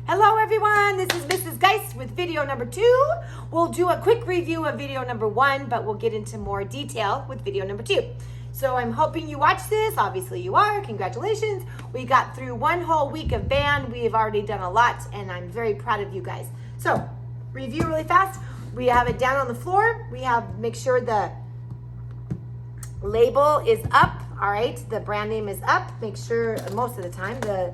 Hello everyone, this is Mrs. Geist with video number 2. We'll do a quick review of video number 1, but we'll get into more detail with video number 2. So I'm hoping you watch this. Obviously you are. Congratulations. We got through one whole week of band. We have already done a lot and I'm very proud of you guys. So review really fast. We have it down on the floor. We have, make sure the label is up. All right, the brand name is up. Make sure most of the time the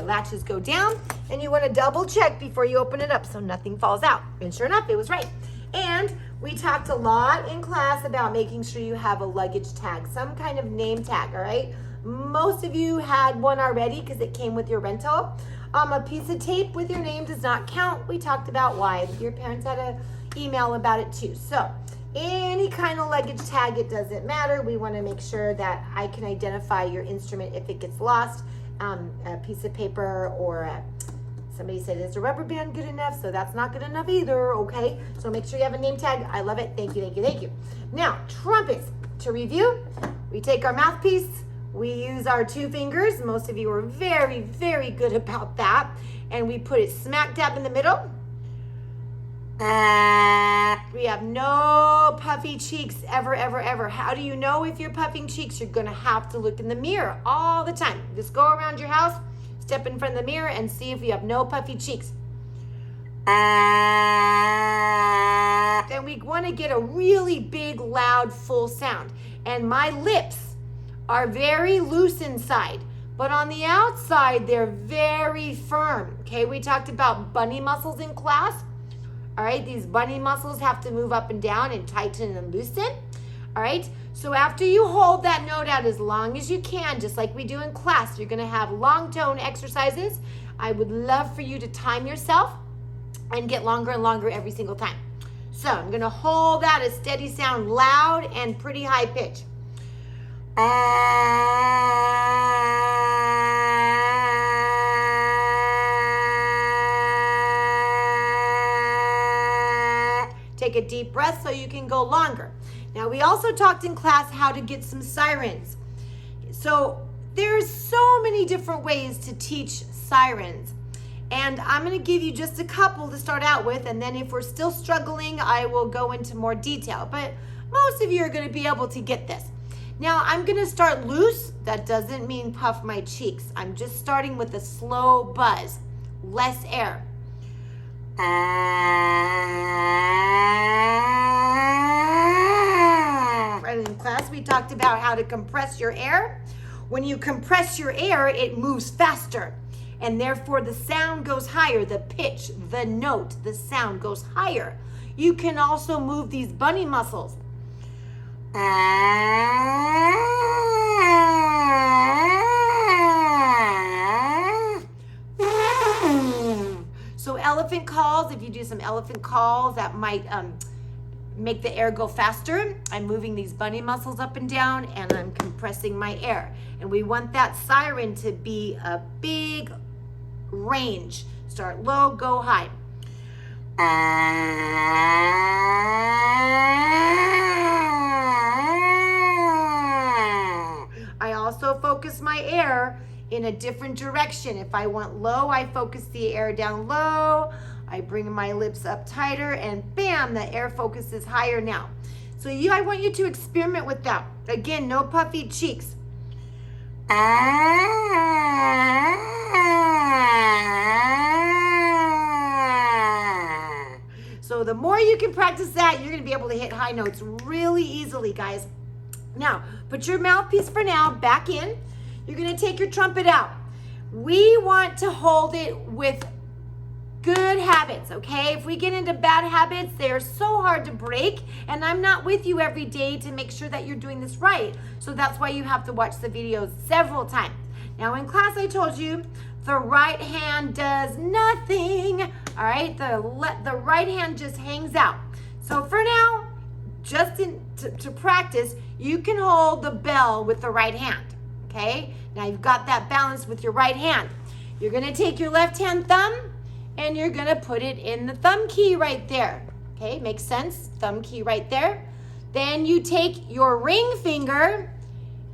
latches go down, and you want to double check before you open it up so nothing falls out. And sure enough, it was right. And we talked a lot in class about making sure you have a luggage tag, some kind of name tag, all right? Most of you had one already because it came with your rental. A piece of tape with your name does not count. We talked about why. Your parents had an email about it too. So any kind of luggage tag, it doesn't matter. We want to make sure that I can identify your instrument if it gets lost. A piece of paper or somebody said, is a rubber band good enough? So that's not good enough either, okay? So make sure you have a name tag. I love it. Thank you, thank you, thank you. Now, trumpets. To review, we take our mouthpiece. We use our 2 fingers. Most of you are very, very good about that. And we put it smack dab in the middle. We have no puffy cheeks ever, ever, ever. How do you know if you're puffing cheeks? You're going to have to look in the mirror all the time. Just go around your house, step in front of the mirror, and see if you have no puffy cheeks. Then we want to get a really big, loud, full sound. And my lips are very loose inside, but on the outside, they're very firm. Okay, we talked about bunny muscles in class. All right, these bunny muscles have to move up and down and tighten and loosen. All right, so after you hold that note out as long as you can, just like we do in class, you're gonna have long tone exercises. I would love for you to time yourself and get longer and longer every single time. So I'm gonna hold that a steady sound, loud and pretty high pitch. Take a deep breath so you can go longer. Now, we also talked in class how to get some sirens. So there's so many different ways to teach sirens. And I'm going to give you just a couple to start out with. And then if we're still struggling, I will go into more detail. But most of you are going to be able to get this. Now, I'm going to start loose. That doesn't mean puff my cheeks. I'm just starting with a slow buzz, less air. Right in class, we talked about how to compress your air. When you compress your air, it moves faster, and therefore the sound goes higher. The pitch, the note, the sound goes higher. You can also move these bunny muscles. So elephant calls, if you do some elephant calls, that might make the air go faster. I'm moving these bunny muscles up and down, and I'm compressing my air. And we want that siren to be a big range. Start low, go high. I also focus my air in a different direction. If I want low, I focus the air down low. I bring my lips up tighter, and bam, the air focuses higher now. So I want you to experiment with that. Again, no puffy cheeks. So the more you can practice that, you're gonna be able to hit high notes really easily, guys. Now, put your mouthpiece for now back in. You're gonna take your trumpet out. We want to hold it with good habits, okay? If we get into bad habits, they are so hard to break, and I'm not with you every day to make sure that you're doing this right. So that's why you have to watch the videos several times. Now in class, I told you the right hand does nothing, all right? The right hand just hangs out. So for now, just to practice, you can hold the bell with the right hand. Okay, now you've got that balance with your right hand. You're gonna take your left hand thumb and you're gonna put it in the thumb key right there. Okay, makes sense, thumb key right there. Then you take your ring finger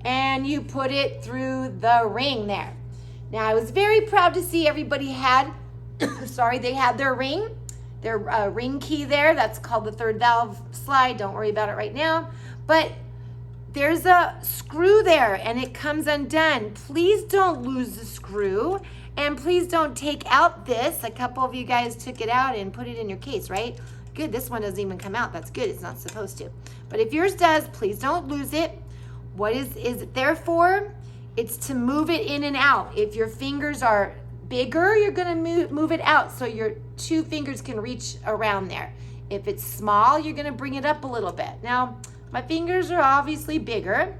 and you put it through the ring there. Now I was very proud to see everybody had Sorry, they had their ring key there. That's called the third valve slide. Don't worry about it right now. But there's a screw there and it comes undone. Please don't lose the screw, and please don't take out this. A couple of you guys took it out and put it in your case, right? Good, this one doesn't even come out. That's good, it's not supposed to. But if yours does, please don't lose it. What is it there for? It's to move it in and out. If your fingers are bigger, you're gonna move it out so your 2 fingers can reach around there. If it's small, you're gonna bring it up a little bit. Now, my fingers are obviously bigger.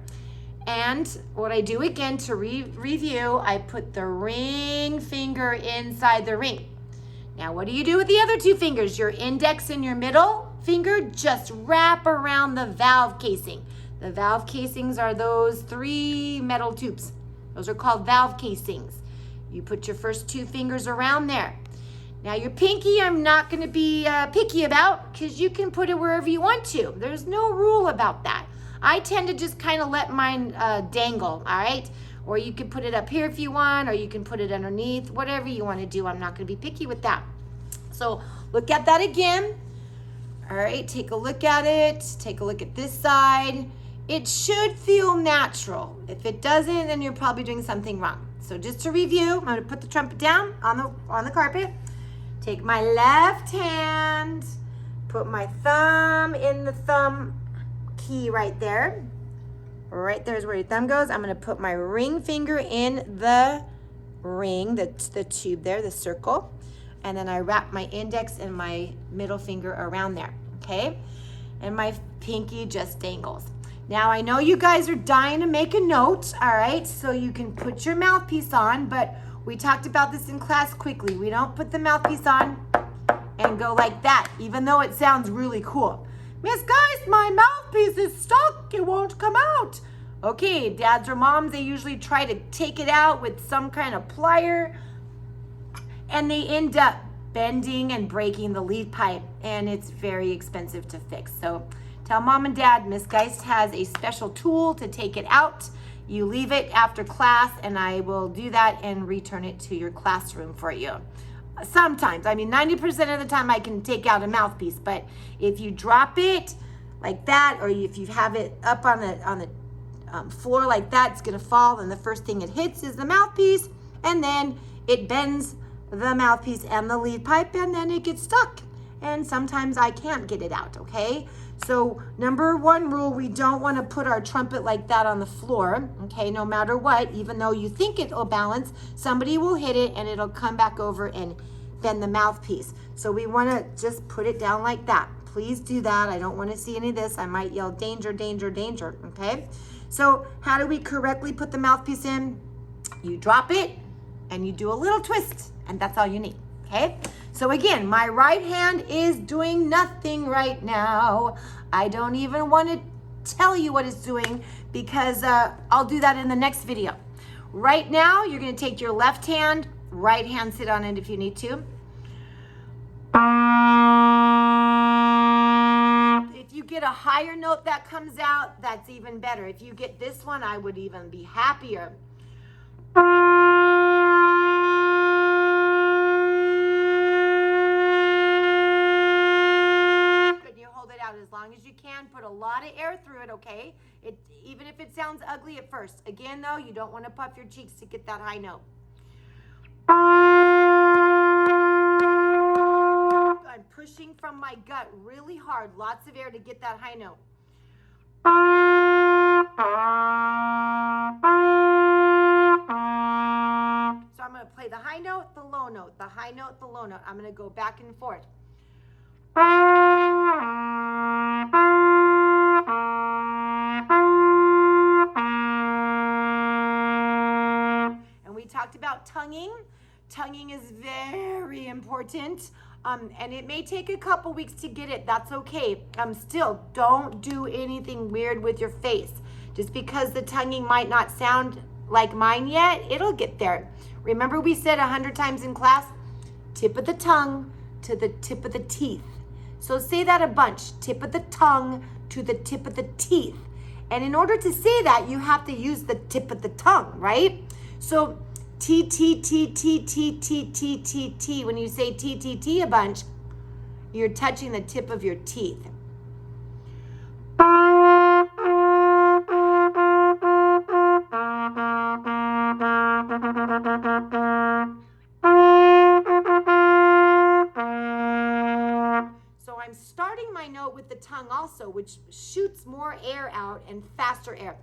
And what I do again to review, I put the ring finger inside the ring. Now, what do you do with the other 2 fingers? Your index and your middle finger just wrap around the valve casing. The valve casings are those 3 metal tubes. Those are called valve casings. You put your first 2 fingers around there. Now your pinky, I'm not gonna be picky about, because you can put it wherever you want to. There's no rule about that. I tend to just kind of let mine dangle, all right? Or you can put it up here if you want, or you can put it underneath, whatever you want to do. I'm not gonna be picky with that. So look at that again. All right, take a look at it. Take a look at this side. It should feel natural. If it doesn't, then you're probably doing something wrong. So just to review, I'm gonna put the trumpet down on the carpet. Take my left hand, put my thumb in the thumb key right there. Right there's where your thumb goes. I'm gonna put my ring finger in the ring, the tube there, the circle. And then I wrap my index and my middle finger around there, okay? And my pinky just dangles. Now I know you guys are dying to make a note, all right? So you can put your mouthpiece on, but we talked about this in class quickly. We don't put the mouthpiece on and go like that, even though it sounds really cool. Miss Geist, my mouthpiece is stuck. It won't come out. Okay, dads or moms, they usually try to take it out with some kind of plier, and they end up bending and breaking the lead pipe, and it's very expensive to fix. So tell mom and dad, Miss Geist has a special tool to take it out. You leave it after class, and I will do that and return it to your classroom for you. Sometimes, I mean, 90% of the time I can take out a mouthpiece, but if you drop it like that, or if you have it up on the floor like that, it's gonna fall, and the first thing it hits is the mouthpiece, and then it bends the mouthpiece and the lead pipe, and then it gets stuck. And sometimes I can't get it out, okay? So number 1 rule, we don't want to put our trumpet like that on the floor, okay? No matter what, even though you think it'll balance, somebody will hit it and it'll come back over and bend the mouthpiece. So we want to just put it down like that. Please do that. I don't want to see any of this. I might yell danger, danger, danger, okay? So how do we correctly put the mouthpiece in? You drop it and you do a little twist, and that's all you need, okay? So again, my right hand is doing nothing right now. I don't even want to tell you what it's doing, because I'll do that in the next video. Right now, you're gonna take your left hand, right hand, sit on it if you need to. If you get a higher note that comes out, that's even better. If you get this one, I would even be happier. As long as you can, put a lot of air through it, okay? Even if it sounds ugly at first. Again, though, you don't want to puff your cheeks to get that high note. I'm pushing from my gut really hard, lots of air to get that high note. So I'm going to play the high note, the low note, the high note, the low note. I'm going to go back and forth. And we talked about tonguing. Tonguing is very important, and it may take a couple weeks to get it. That's okay. Still, don't do anything weird with your face. Just because the tonguing might not sound like mine yet, it'll get there. Remember we said 100 times in class, tip of the tongue to the tip of the teeth. So say that a bunch, tip of the tongue to the tip of the teeth. And in order to say that, you have to use the tip of the tongue, right? So T, T, T, T, T, T, T, T, T. When you say T, T, T a bunch, you're touching the tip of your teeth. So I'm starting my note with the tongue also, which shoots more air out and faster air.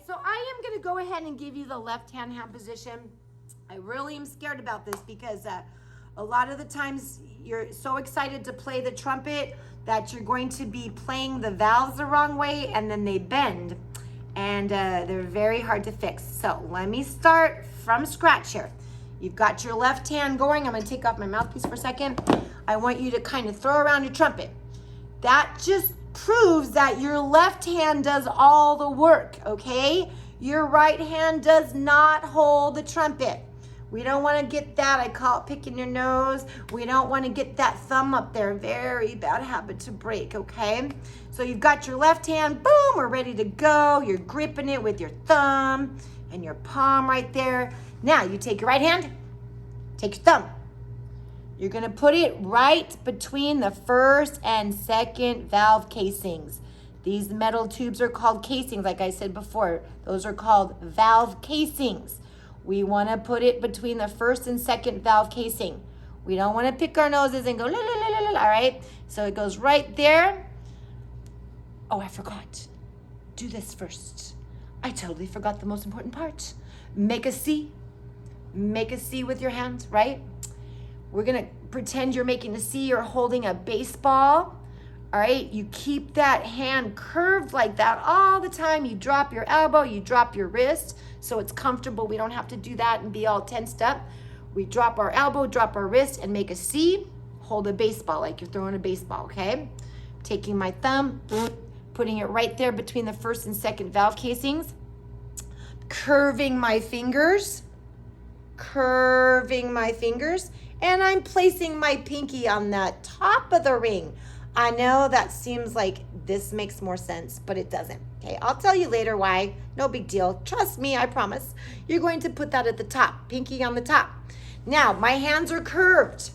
So I am going to go ahead and give you the left hand position. I really am scared about this because a lot of the times you're so excited to play the trumpet that you're going to be playing the valves the wrong way and then they bend and they're very hard to fix. So let me start from scratch here. You've got your left hand going. I'm going to take off my mouthpiece for a second. I want you to kind of throw around your trumpet. That just proves that your left hand does all the work, okay? Your right hand does not hold the trumpet. We don't want to get that, I call it picking your nose. We don't want to get that thumb up there. Very bad habit to break, okay? So you've got your left hand, boom, we're ready to go. You're gripping it with your thumb and your palm right there. Now you take your right hand, take your thumb. You're gonna put it right between the first and second valve casings. These metal tubes are called casings, like I said before. Those are called valve casings. We wanna put it between the first and second valve casing. We don't wanna pick our noses and go la la la la la, all right? So it goes right there. Oh, I forgot. Do this first. I totally forgot the most important part. Make a C. Make a C with your hand, right? We're gonna pretend you're making a C, you're holding a baseball, all right? You keep that hand curved like that all the time. You drop your elbow, you drop your wrist, so it's comfortable. We don't have to do that and be all tensed up. We drop our elbow, drop our wrist, and make a C, hold a baseball like you're throwing a baseball, okay? Taking my thumb, putting it right there between the first and second valve casings, curving my fingers, and I'm placing my pinky on the top of the ring. I know that seems like this makes more sense, but it doesn't. Okay, I'll tell you later why. No big deal. Trust me, I promise. You're going to put that at the top, pinky on the top. Now, my hands are curved,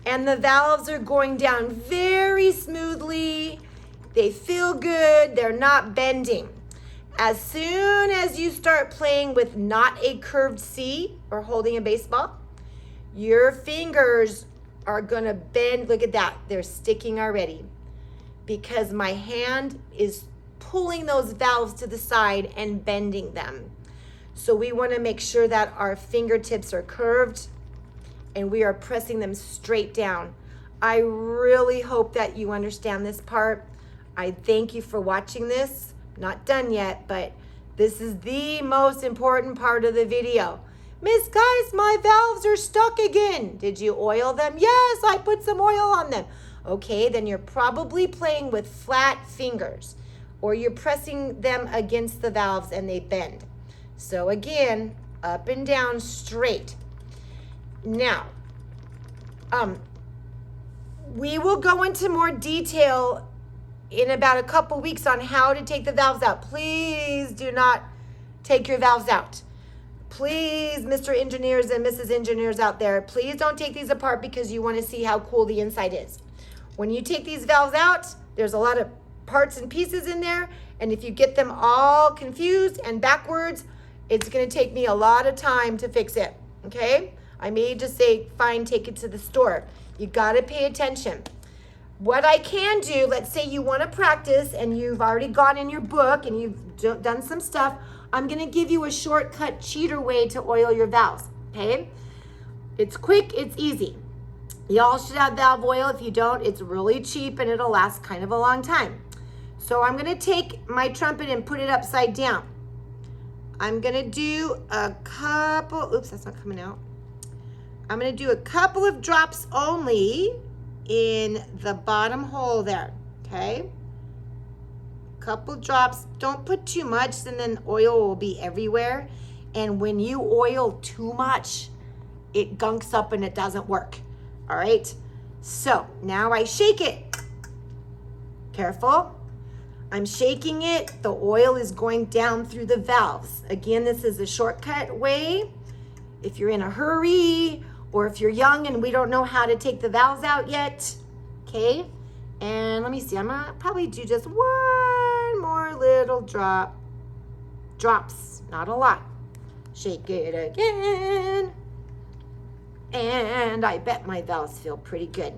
and the valves are going down very smoothly. They feel good. They're not bending. As soon as you start playing with not a curved C or holding a baseball, your fingers are gonna bend. Look at that, they're sticking already because my hand is pulling those valves to the side and bending them. So we wanna make sure that our fingertips are curved and we are pressing them straight down. I really hope that you understand this part. I thank you for watching this. Not done yet, but this is the most important part of the video. Miss Guys, my valves are stuck again. Did you oil them? Yes, I put some oil on them. Okay, then you're probably playing with flat fingers or you're pressing them against the valves and they bend. So again, up and down straight. Now, we will go into more detail in about a couple weeks on how to take the valves out. Please do not take your valves out. Please, Mr. Engineers and Mrs. Engineers out there, please don't take these apart because you want to see how cool the inside is. When you take these valves out, there's a lot of parts and pieces in there, and if you get them all confused and backwards, it's going to take me a lot of time to fix it, okay? I may just say, fine, take it to the store. You got to pay attention. What I can do, let's say you want to practice and you've already gone in your book and you've done some stuff, I'm going to give you a shortcut cheater way to oil your valves, okay? It's quick, it's easy. Y'all should have valve oil. If you don't, it's really cheap and it'll last kind of a long time. So I'm going to take my trumpet and put it upside down. I'm going to do a couple, oops, that's not coming out. I'm going to do a couple of drops only in the bottom hole there, okay? Couple drops. Don't put too much, and then oil will be everywhere. And when you oil too much, it gunks up and it doesn't work. All right. So now I shake it. Careful. I'm shaking it. The oil is going down through the valves. Again, this is a shortcut way. If you're in a hurry or if you're young and we don't know how to take the valves out yet. Okay. And let me see. I'm going to probably do just one more little drop. Drops. Not a lot. Shake it again. And I bet my valves feel pretty good.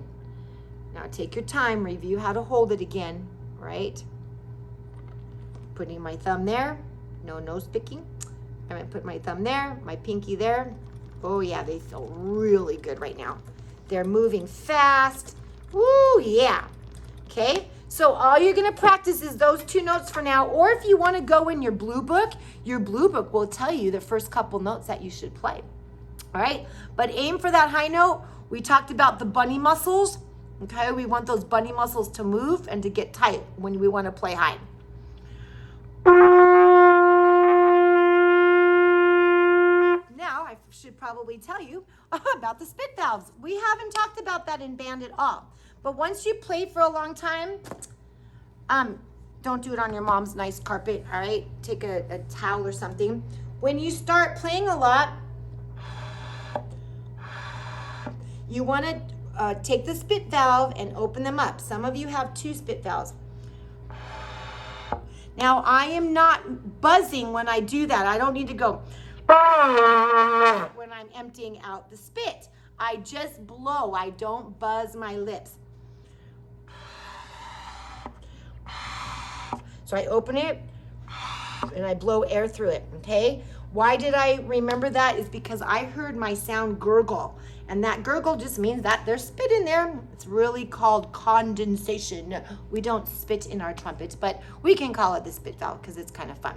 Now take your time, review how to hold it again, right? Putting my thumb there, no nose picking. I'm gonna put my thumb there, my pinky there. Oh yeah, they feel really good right now. They're moving fast. Woo, yeah. Okay, so all you're gonna practice is those 2 notes for now, or if you wanna go in your blue book will tell you the first couple notes that you should play. All right, but aim for that high note. We talked about the bunny muscles. Okay, we want those bunny muscles to move and to get tight when we want to play high. Now, I should probably tell you about the spit valves. We haven't talked about that in band at all. But once you play for a long time, don't do it on your mom's nice carpet, all right? Take a towel or something. When you start playing a lot, you want to take the spit valve and open them up. Some of you have 2 spit valves. Now, I am not buzzing when I do that. I don't need to go when I'm emptying out the spit. I just blow. I don't buzz my lips. So I open it and I blow air through it, okay? Why did I remember that? Is because I heard my sound gurgle. And that gurgle just means that there's spit in there. It's really called condensation. We don't spit in our trumpet, but we can call it the spit valve because it's kind of fun.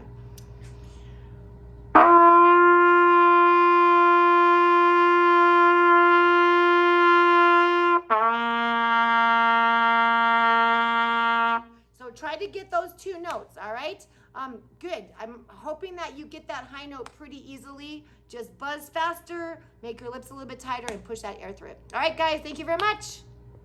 So try to get those 2 notes, all right? Good. I'm hoping that you get that high note pretty easily. Just buzz faster, make your lips a little bit tighter, and push that air through it. All right, guys, thank you very much.